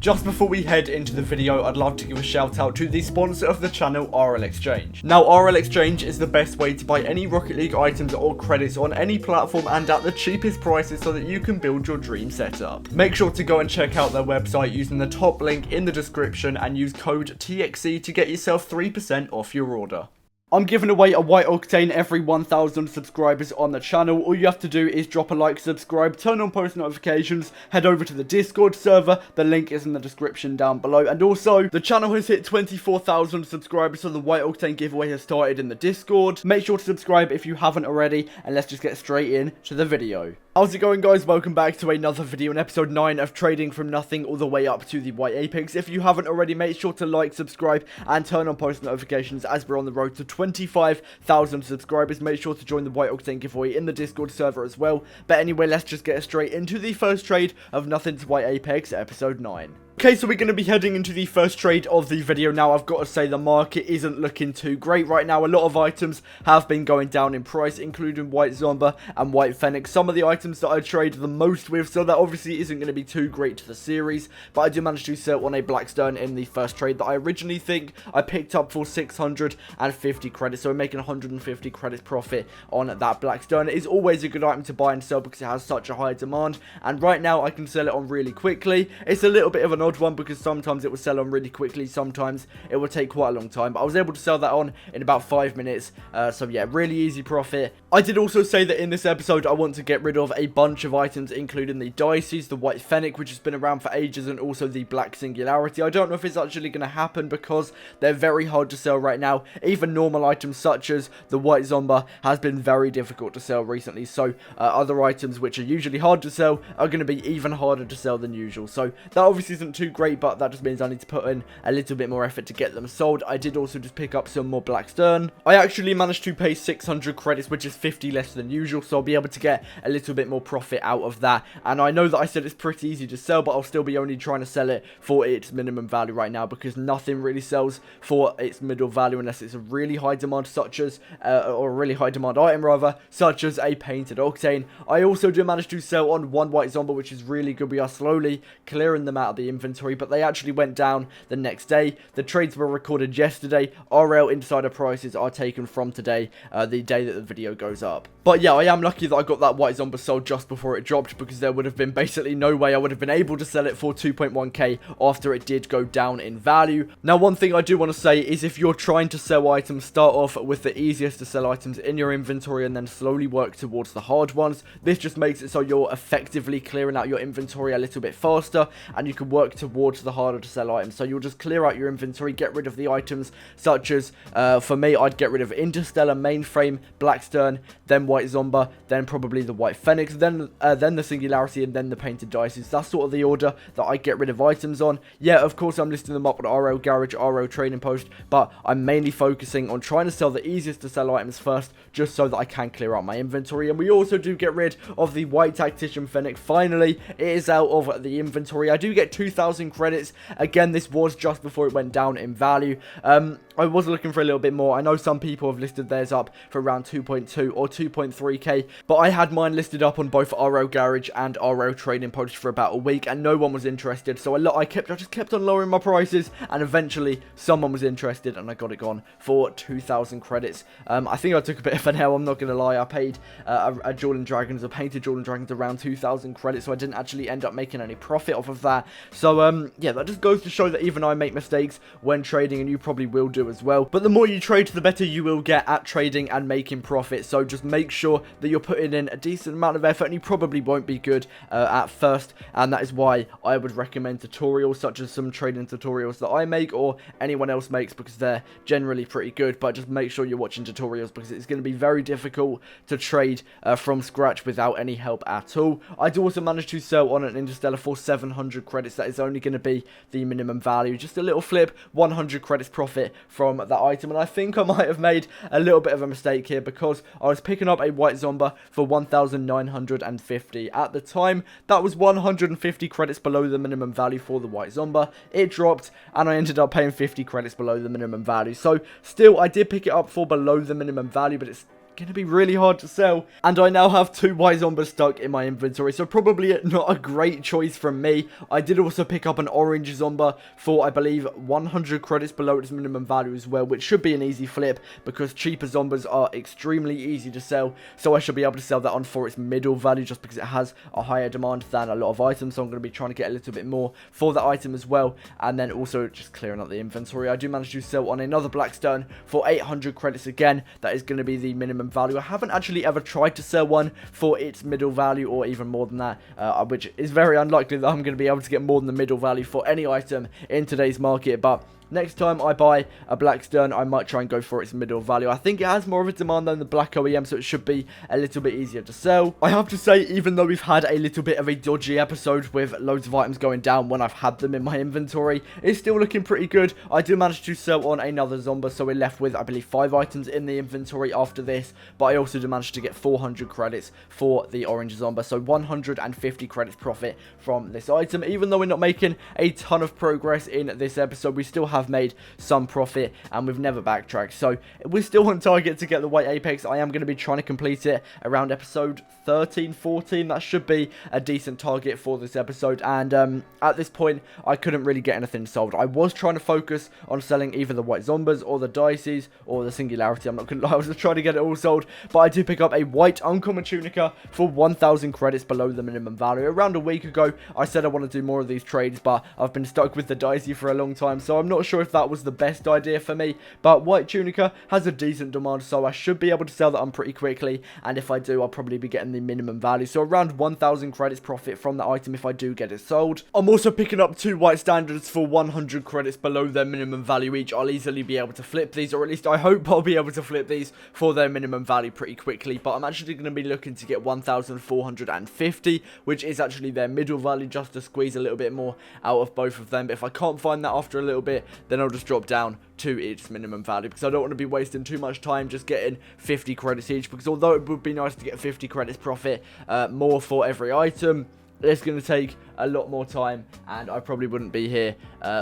Just before we head into the video, I'd love to give a shout out to the sponsor of the channel, RL Exchange. Now, RL Exchange is the best way to buy any Rocket League items or credits on any platform and at the cheapest prices so that you can build your dream setup. Make sure to go and check out their website using the top link in the description and use code TXE to get yourself 3% off your order. I'm giving away a White Octane every 1,000 subscribers on the channel. All you have to do is drop a like, subscribe, turn on post notifications, head over to the Discord server. The link is in the description down below. And also, the channel has hit 24,000 subscribers, so the White Octane giveaway has started in the Discord. Make sure to subscribe if you haven't already, and let's just get straight into the video. How's it going, guys? Welcome back to another video in episode 9 of trading from nothing all the way up to the White Apex. If you haven't already, make sure to like, subscribe, and turn on post notifications as we're on the road to 25,000 subscribers. Make sure to join the White Octane giveaway in the Discord server as well. But anyway, let's just get straight into the first trade of Nothing to White Apex episode 9. Okay, so we're going to be heading into the first trade of the video now. I've got to say the market isn't looking too great right now. A lot of items have been going down in price, including White Zomba and White Fennec. Some of the items that I trade the most with, so that obviously isn't going to be too great to the series. But I do manage to sell on a Black Stern in the first trade that I originally think I picked up for 650 credits. So we're making 150 credits profit on that Black Stern. It is always a good item to buy and sell because it has such a high demand. And right now I can sell it on really quickly. It's a little bit of an odd one because sometimes it will sell on really quickly, sometimes it will take quite a long time, but I was able to sell that on in about 5 minutes. So yeah, really easy profit. I did also say that in this episode I want to get rid of a bunch of items, including the Dices, the White Fennec, which has been around for ages, and also the Black Singularity. I don't know if it's actually going to happen because they're very hard to sell right now. Even normal items such as the White Zomba has been very difficult to sell recently, so other items which are usually hard to sell are going to be even harder to sell than usual. So that obviously isn't too great, but that just means I need to put in a little bit more effort to get them sold. I did also just pick up some more Black Stern. I actually managed to pay 600 credits, which is 50 less than usual, so I'll be able to get a little bit more profit out of that. And I know that I said it's pretty easy to sell, but I'll still be only trying to sell it for its minimum value right now, because nothing really sells for its middle value unless it's a really high demand, such as or a really high demand item rather, such as a painted Octane. I also do manage to sell on one White Zomba, which is really good. We are slowly clearing them out of the inventory, but they actually went down the next day. The trades were recorded yesterday. RL insider prices are taken from today, the day that the video goes up. But yeah, I am lucky that I got that White Zomba sold just before it dropped, because there would have been basically no way I would have been able to sell it for 2.1k after it did go down in value. Now, one thing I do want to say is if you're trying to sell items, start off with the easiest to sell items in your inventory and then slowly work towards the hard ones. This just makes it so you're effectively clearing out your inventory a little bit faster, and you can work towards the harder to sell items. So you'll just clear out your inventory, get rid of the items such as, for me, I'd get rid of Interstellar, Mainframe, Black Stern, then White Zomba, then probably the White Fennec, then the Singularity, and then the Painted Dices. That's sort of the order that I get rid of items on. Yeah, of course, I'm listing them up on RL Garage, RL Trading Post, but I'm mainly focusing on trying to sell the easiest to sell items first, just so that I can clear out my inventory. And we also do get rid of the White Tactician Fennec. Finally, it is out of the inventory. I do get 2,000 credits. Again, this was just before it went down in value. I was looking for a little bit more. I know some people have listed theirs up for around 2.2 or 2.3k, but I had mine listed up on both RL Garage and RL Trading Post for about a week, and no one was interested. So I just kept on lowering my prices, and eventually someone was interested, and I got it gone for 2,000 credits. I think I took a bit of an L, I'm not going to lie. I paid a Jordan Dragons, a painted Jordan Dragons, around 2,000 credits, so I didn't actually end up making any profit off of that. So yeah, that just goes to show that even I make mistakes when trading, and you probably will do as well. But the more you trade, the better you will get at trading and making profit. So just make sure that you're putting in a decent amount of effort, and you probably won't be good at first, and that is why I would recommend tutorials such as some trading tutorials that I make or anyone else makes, because they're generally pretty good. But just make sure you're watching tutorials, because it's going to be very difficult to trade from scratch without any help at all. I do also manage to sell on an Interstellar for 700 credits. That is only going to be the minimum value. Just a little flip, 100 credits profit from that item. And I think I might have made a little bit of a mistake here, because I was picking up a White Zomba for 1,950. At the time, that was 150 credits below the minimum value for the White Zomba. It dropped, and I ended up paying 50 credits below the minimum value. So still, I did pick it up for below the minimum value, but it's going to be really hard to sell. And I now have 2 white zombas stuck in my inventory, so probably not a great choice from me. I did also pick up an orange zomba for, I believe, 100 credits below its minimum value as well, which should be an easy flip because cheaper zombas are extremely easy to sell. So I should be able to sell that on for its middle value just because it has a higher demand than a lot of items. So I'm going to be trying to get a little bit more for that item as well. And then also just clearing up the inventory. I do manage to sell on another Blackstone for 800 credits again. That is going to be the minimum value. I haven't actually ever tried to sell one for its middle value or even more than that, which is very unlikely that I'm going to be able to get more than the middle value for any item in today's market. But next time I buy a Blackstone, I might try and go for its middle value. I think it has more of a demand than the Black OEM, so it should be a little bit easier to sell. I have to say, even though we've had a little bit of a dodgy episode with loads of items going down when I've had them in my inventory, it's still looking pretty good. I do manage to sell on another Zomba, so we're left with, I believe, 5 items in the inventory after this. But I also do manage to get 400 credits for the orange Zomba, so 150 credits profit from this item. Even though we're not making a ton of progress in this episode, we still have made some profit and we've never backtracked, so we're still on target to get the white apex. I am going to be trying to complete it around episode 13-14. That should be a decent target for this episode. And at this point I couldn't really get anything sold. I was trying to focus on selling either the white zombas or the dices or the singularity. I'm not gonna lie, I was just trying to get it all sold. But I do pick up a white uncommon tunica for 1000 credits below the minimum value. Around a week ago I said I want to do more of these trades, but I've been stuck with the dicey for a long time, so I'm not sure if that was the best idea for me. But white tunica has a decent demand, so I should be able to sell that on pretty quickly. And if I do, I'll probably be getting the minimum value, so around 1000 credits profit from that item if I do get it sold. I'm also picking up 2 white standards for 100 credits below their minimum value each. I'll easily be able to flip these, or at least I hope I'll be able to flip these for their minimum value pretty quickly. But I'm actually going to be looking to get 1450, which is actually their middle value, just to squeeze a little bit more out of both of them. But if I can't find that after a little bit, then I'll just drop down to its minimum value, because I don't want to be wasting too much time just getting 50 credits each, because although it would be nice to get 50 credits profit more for every item, it's going to take a lot more time, and I probably wouldn't be here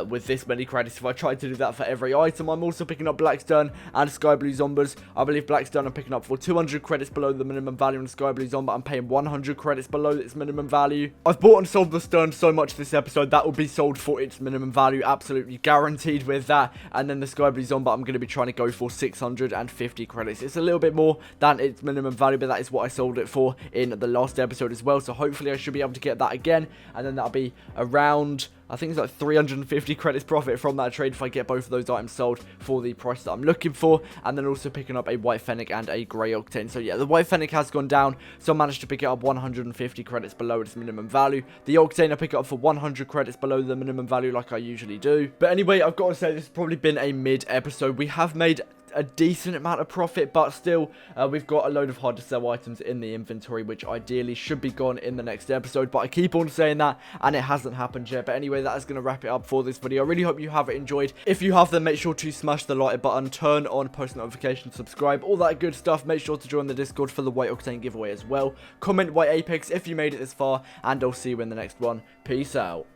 with this many credits if I tried to do that for every item. I'm also picking up Blackstone and Sky Blue Zombas. I believe Blackstone I'm picking up for 200 credits below the minimum value, and Sky Blue Zomba I'm paying 100 credits below its minimum value. I've bought and sold the Stern so much this episode that will be sold for its minimum value, absolutely guaranteed with that. And then the Sky Blue Zomba I'm going to be trying to go for 650 credits. It's a little bit more than its minimum value, but that is what I sold it for in the last episode as well, so hopefully I should be able to get that again, and then that'll be around, I think it's like 350 credits profit from that trade if I get both of those items sold for the price that I'm looking for. And then also picking up a white fennec and a grey octane. So yeah, the white fennec has gone down, so I managed to pick it up 150 credits below its minimum value. The octane I pick up for 100 credits below the minimum value, like I usually do. But anyway, I've got to say, this has probably been a mid episode. We have made a decent amount of profit, but still we've got a load of hard to sell items in the inventory, which ideally should be gone in the next episode, but I keep on saying that and it hasn't happened yet. But anyway, that is going to wrap it up for this video. I really hope you have enjoyed. If you have, then make sure to smash the like button, turn on post notifications, subscribe, all that good stuff. Make sure to join the Discord for the white octane giveaway as well. Comment white apex if you made it this far, and I'll see you in the next one. Peace out.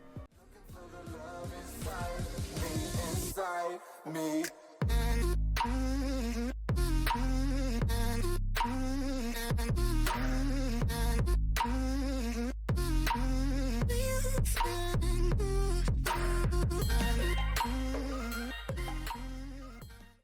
Me.